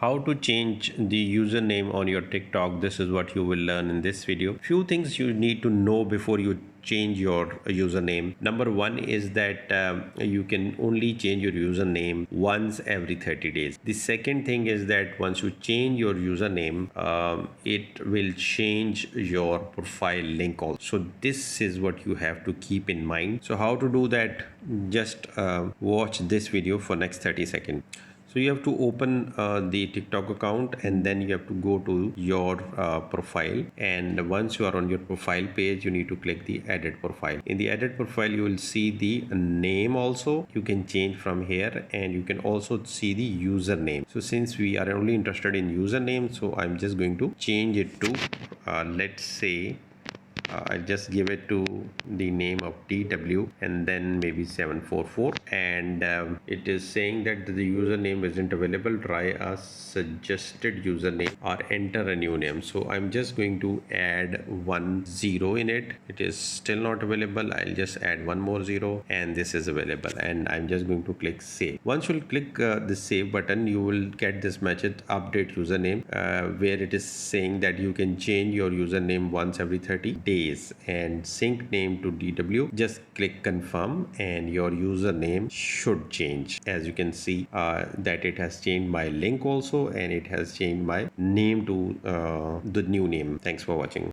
How to change the username on your TikTok. This is what you will learn in this video. Few things you need to know before you change your username. Number one is that you can only change your username once every 30 days. The second thing is that once you change your username, it will change your profile link also. So this is what you have to keep in mind. So how to do that? Just watch this video for next 30 seconds. So you have to open the TikTok account, and then you have to go to your profile, and once you are on your profile page, you need to click the edit profile. In the edit profile, you will see the name also. You can change from here, and you can also see the username. So since we are only interested in username, so I'm just going to change it to let's say I just give it to the name of TW and then maybe 744, and it is saying that the username isn't available. Try a suggested username or enter a new name. So I'm just going to add 10 in it. It is still not available. I'll just add one more zero, and this is available, and I'm just going to click save. Once you'll click the save button, you will get this message update username where it is saying that you can change your username once every 30 days and sync name to DW. Just click confirm and your username should change. As you can see that it has changed my link also, and it has changed my name to the new name. Thanks for watching.